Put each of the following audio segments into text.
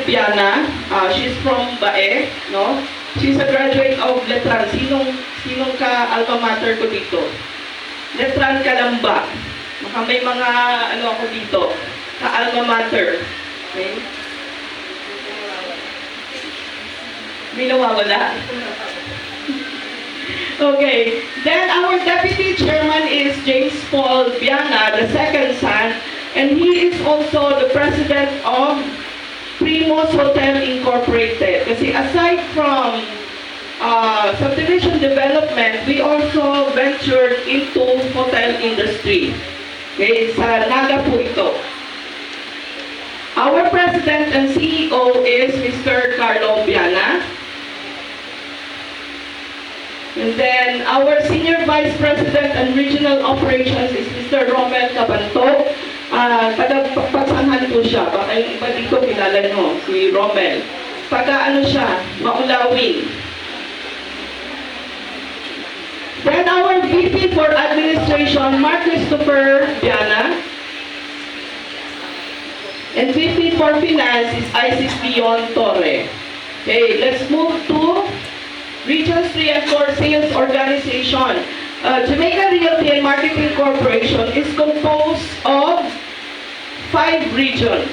Biana. She's from Bae, no? She's a graduate of Letran. Sinong ka-alma mater ko dito? Letran Kalamba. Baka may mga ano ako dito, ka-alma mater. Okay? May nawawala. Okay. Then our deputy chairman is James Paul Biana, the second son, and he is also the president of Primos Hotel Incorporated. Kasi aside from subdivision development, we also ventured into hotel industry. Okay, sa Naga po ito. Our president and CEO is Mr. Carlo Biana. And then our senior vice president and regional operations is Mr. Romel Cabanto. Taga-Patsanhan po siya. Baka yung iba dito kilala nyo, si Romel. Taga-ano siya, Maulawin. Then our VP for Administration, Mark Christopher Biana. And VP for Finance is Isis Dion Torre. Okay, let's move to Regions 3 and 4 Sales Organization. Jamaica Realty and Marketing Corporation is composed of 5 regions.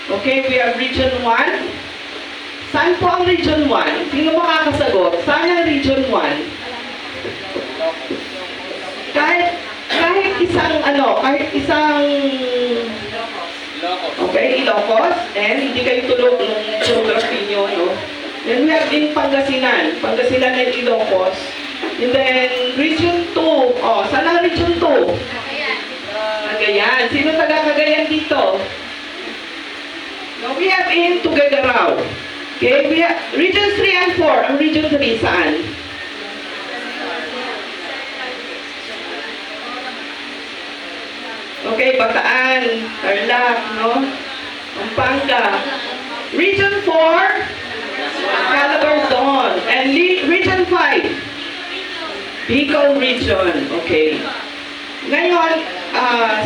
Okay, we have Region 1. Saan po ang Region 1? Sino makakasagot? Saan ang Region 1? Kahit isang okay, Ilocos, and hindi kayo tulog ng geography nyo, no? Then we have in Pangasinan and Ilocos. And then Region 2, saan ang Region 2? Cagayan. Sino taga Cagayan dito? No, we have in Tuguegarao. Okay, we have Regions 3 and 4. Ang Region 3 saan? Okay, Bataan, Tarlac, no? Pampanga. Region 4, Calabarzon. And Region 5, Bicol Region. Okay. Ngayon,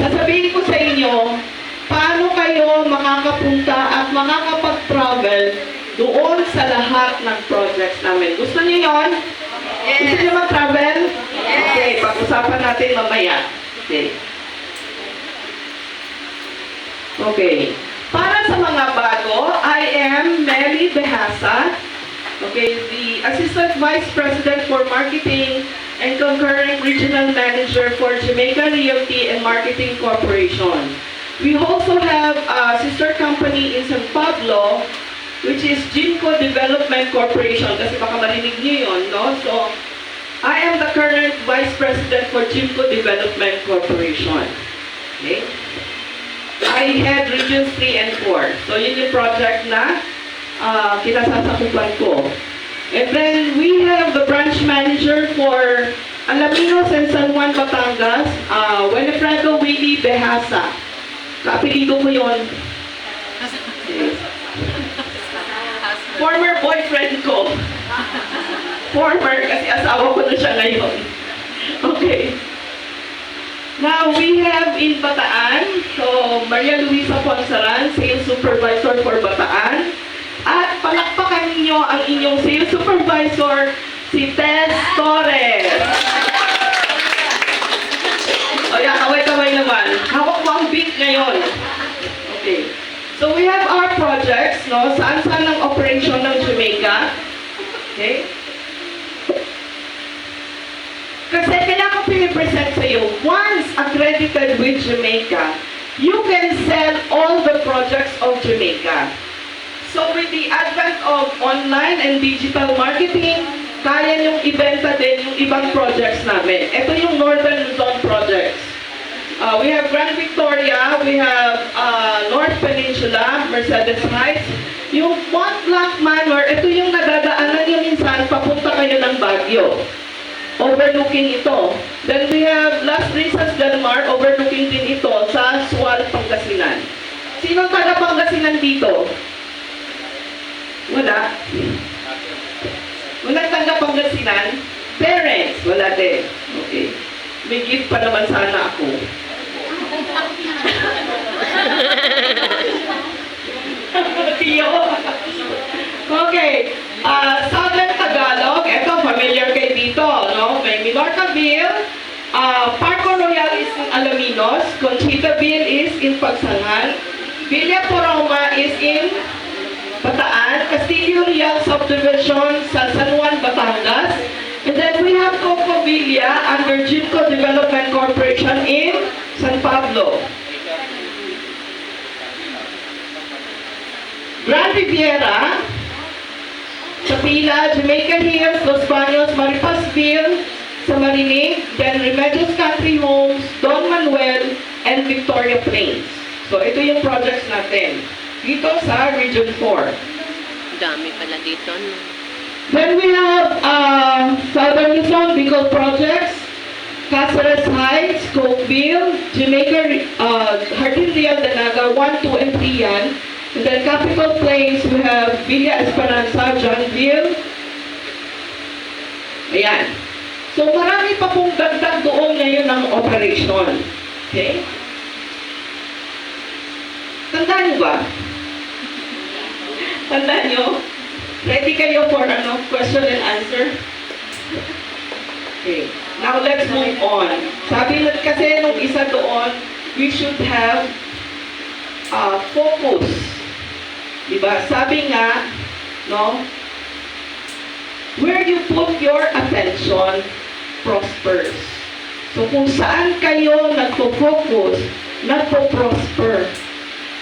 sasabihin ko sa inyo, paano kayo makakapunta at makakapag-travel doon sa lahat ng projects namin. Gusto niyo yon? Yes. Gusto niyo mag-travel? Yes. Okay, pag-usapan natin mamaya. Okay. Okay. Para sa mga bago, I am Mary Behasa, okay, the Assistant Vice President for Marketing and concurrent Regional Manager for Jamaica Realty and Marketing Corporation. We also have a sister company in San Pablo, which is Jimco Development Corporation, kasi baka marinig niyo yun, no? So, I am the current Vice President for Jimco Development Corporation. Okay? I head Regions 3 and 4. So, yun yung project na kinasasakupan ko. And then, we have the branch manager for Alaminos and San Juan, Batangas, Winifredo Willie Behasa. Kaapelido ko yun. Okay. Former boyfriend ko. Former, kasi asawa ko na siya ngayon. Okay. Now, we have in Bataan, so Maria Luisa Ponsaran, Sales Supervisor for Bataan. At palakpakan ninyo ang inyong Sales Supervisor, si Tess Torres. O yan, kaway-kaway naman. Hawak mo ang beat ngayon. Okay. So we have our projects, no? Saan-saan ang operation ng Jamaica. Okay? Kasi kailangan ko pinipresent sa iyo, once accredited with Jamaica, you can sell all the projects of Jamaica. So with the advent of online and digital marketing, kaya niyong ibenta din yung ibang projects namin. Ito yung Northern Luzon projects. We have Grand Victoria, we have North Peninsula, Mercedes Heights. Yung Mont Blanc Manor, ito yung nadadaanan nyo minsan, papunta kayo ng Baguio. Overlooking ito. Then we have Las Brisas Del Mar, overlooking din ito sa Sual, Pangasinan. Sino taga Pangasinan dito? Wala. Wala taga Pangasinan? Parents? Wala din. Okay. May gift pa naman sana ako. Tiyo. Okay. Southern Tagalog, ito, familiar kayo dito, no? May Minorcaville, Parco Royal is in Alaminos, Conchitaville is in Pagsangan, Villa Poroma is in Bataan, Castillo Real Subdivision sa San Juan, Batangas, and then we have Coco Villa under Gimco Development Corporation in San Pablo. Grand Riviera, Chapila, Jamaica Hills, Los Baños, Maripasville, sa Marinig, then Remedios Country Homes, Don Manuel, and Victoria Plains. So ito yung projects natin dito sa Region 4. Dami pala dito, no? Then we have Southern Luzon Bicol projects, Cáceres Heights, Cokeville, Jamaica, Hardin Real, Danaga, 1, 2, and 3 yan. And then Capital Plains, we have Villa Esperanza, Johnville. Ayan. So marami pa pong dagdag doon ngayon ng operation. Okay? Tandaan nyo ba? Tandaan nyo? Ready kayo for question and answer? Okay. Now let's move on. Sabi na kasi nung isa doon, we should have focus. Diba? Sabi nga, no? Where you put your attention prospers. So kung saan kayo nagpo-focus, nagpo-prosper.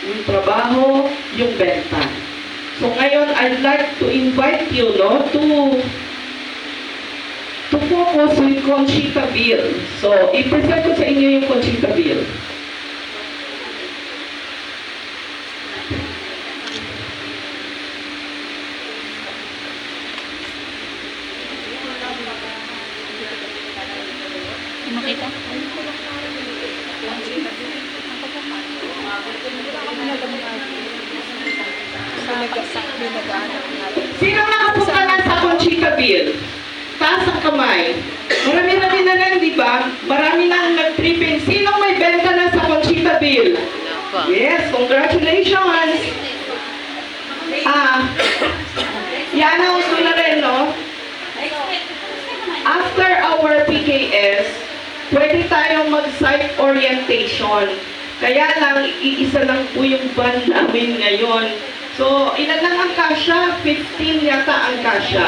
Yung trabaho, yung benta. So ngayon, I'd like to invite you, no, to focus with Conchitaville. So, i-present ko sa inyo yung Conchitaville. Makita? Sino nakapunta na sa Conchitaville? Taas ang kamay. Marami-rami na lang, di ba? Marami na ang nag-tripping. Sino may benta na sa Conchitaville? Nako. Yes, congratulations! I-announce ko na rin, no? After our PKS, pwede tayong mag-site orientation. Kaya lang, iisa lang po yung van namin ngayon. So, ilan lang ang kasya? 15 yata ang kasya.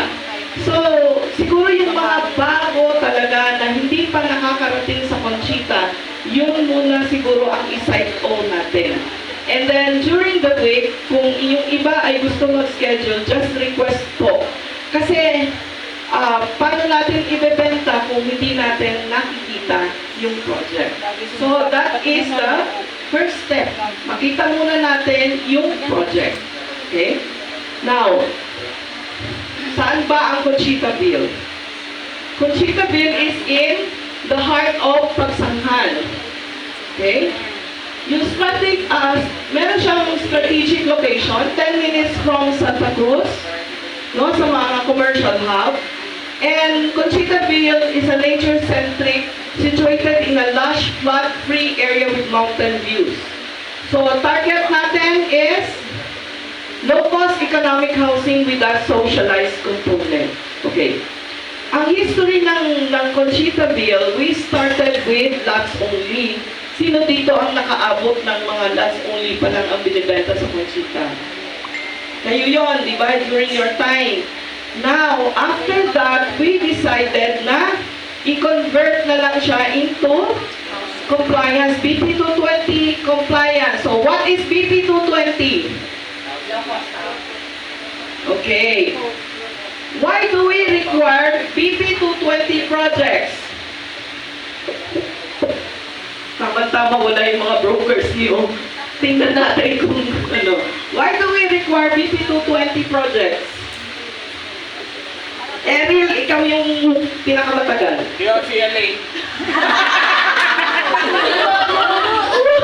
So, siguro yung mga bago talaga na hindi pa nakakarating sa Conchita, yun muna siguro ang i-site o natin. And then, during the week, kung yung iba ay gusto mag-schedule, just request po. Kasi, paano natin ibebenta kung hindi natin nakikita yung project? So, that is the first step. Makita muna natin yung project. Okay? Now, saan ba ang Conchitaville? Conchitaville is in the heart of Pagsangan. Okay? Yung meron siyang strategic location, 10 minutes from Santa Cruz, no, sa mga commercial hub. And Conchitaville is a nature-centric, situated in a lush, flood-free area with mountain views. So, target natin is low-cost economic housing with a socialized component. Okay. Ang history ng Conchitaville, we started with lots only. Sino dito ang nakaabot ng mga lots only pa lang ang binibenta sa Conchita? Kayo yon, di ba? During your time. Now, after that, we decided na i-convert na lang siya into compliance, BP 220 compliance. So, what is BP 220? Okay. Why do we require BP 220 projects? Tama-tama, wala yung mga brokers niyo. Tingnan natin kung ano. Why do we require BP 220 projects? Ariel, ikaw yung pinakamatagal. DOCLA.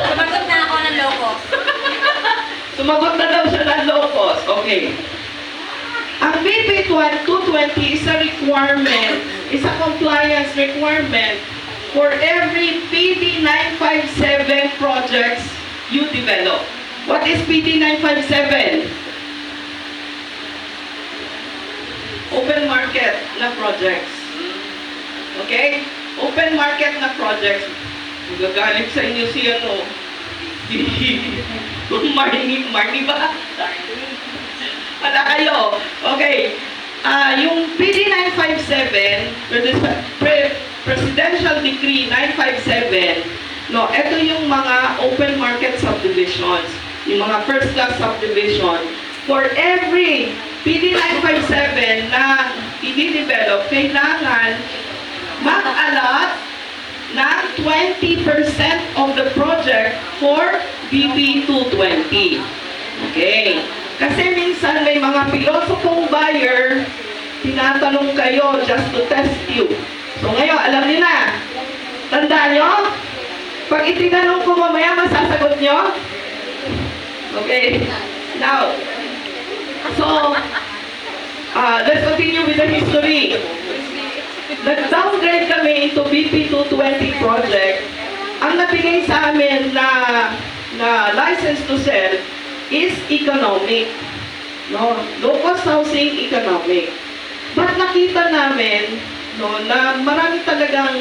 Sumagot na ako ng loko. Sumagot na daw siya ng low-cost. Okay. Ang BP 220 is a requirement, is a compliance requirement for every PD 957 projects you develop. What is PD 957? Open market na projects. Okay? Open market na projects. Gagalit sa inyo si ano? Marnie ba? Wala kayo. Okay. Yung PD 957, Presidential Decree 957, no, ito yung mga open market subdivisions, yung mga first class subdivision. For every PD 957 na i-develop, kailangan mag-allot ng 20% of the project for BB 220. Okay. Kasi minsan may mga pilosopong buyer, tinatanong kayo just to test you. So ngayon, alam niyo na. Tandaan niyo? Pag itinanong ko mamaya, masasagot niyo? Okay. Now, so, let's continue with the history. Nag-downgrade kami into BP 220 project. Ang nabigay sa amin na license to sell is economic. No? Low-cost housing, economic. But nakita namin na marami talagang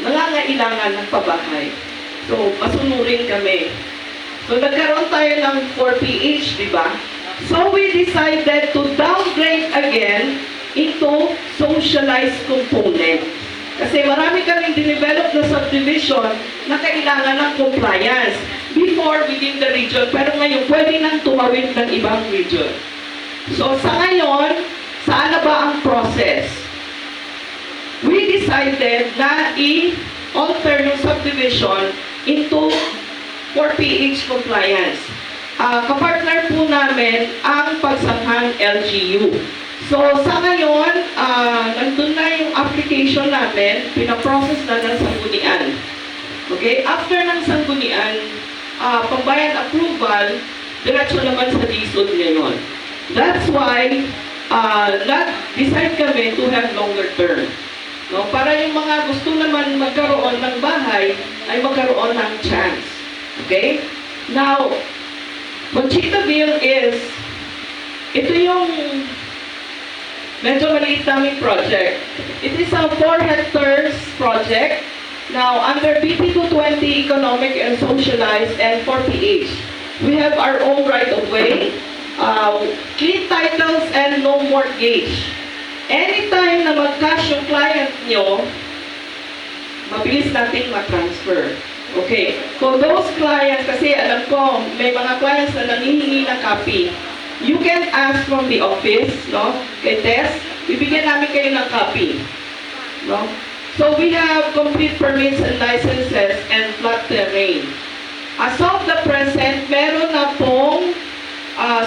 nangangailangan ng pabahay. So, masunurin kami. So, nagkaroon tayo ng 4PH, di ba? So, we decided to downgrade again into socialized component. Kasi marami kaming dinevelop na subdivision na kailangan ng compliance before within the region. Pero ngayon, pwede nang tumawid ng ibang region. So, sa ngayon, saan na ba ang process? We decided na i-alter yung subdivision into 4PH compliance. Kapartner po namin ang pagsanghang LGU. So, sa ngayon, nandun na yung application namin, pinaprocess na ng sanggunian. Okay? After ng sanggunian, pambayan approval, diretso naman sa DSUD ngayon. That's why, decide kami to have longer term. No? Para yung mga gusto naman magkaroon ng bahay, ay magkaroon ng chance. Okay? Now, Conchitaville is, ito yung medyo maliit naming project. It is a 4 hectares project. Now, under BP 220 Economic and Socialized and 4PH, we have our own right-of-way, clean titles, and no mortgage. Anytime na mag-cash yung client nyo, mabilis nating ma-transfer. Okay. For those clients, kasi alam ko, may mga clients na nangihingi ng copy. You can ask from the office, no? Kay Tess, bibigyan namin kayo ng copy. No? So we have complete permits and licenses and flat terrain. As of the present, meron na pong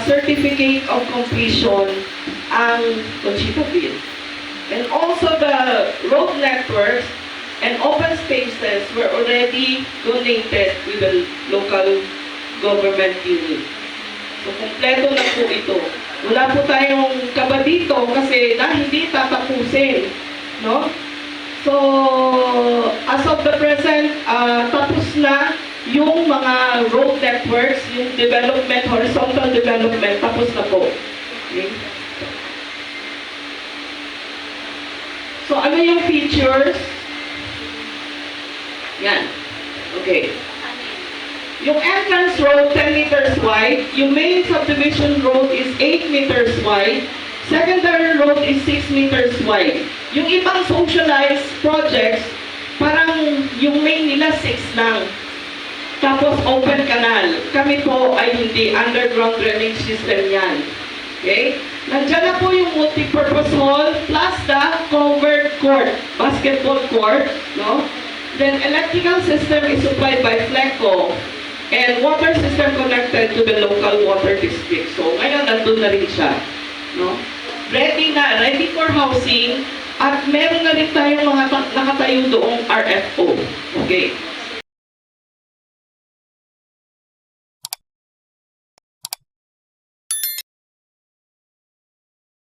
certificate of completion ang Conchitaville. And also the road networks and open spaces were already donated with the local government unit. So, kompleto na po ito. Wala po tayong kaba dito kasi hindi tatapusin. No? So, as of the present, tapos na yung mga road networks, yung development, horizontal development, tapos na po. Okay? So, ano yung features? Yan. Okay. Yung entrance road, 10 meters wide. Yung main subdivision road is 8 meters wide. Secondary road is 6 meters wide. Yung ibang socialized projects, parang yung main nila 6 lang. Tapos open canal. Kami po ay hindi, underground drainage system yan. Okay? Nandiyan na po yung multi-purpose hall plus the covered court, basketball court, no? Then electrical system is supplied by FLECO and water system connected to the local water district. So ngayon nandun na rin siya. No? Ready na, ready for housing at meron na rin tayong mga nakatayo doong RFO. Okay.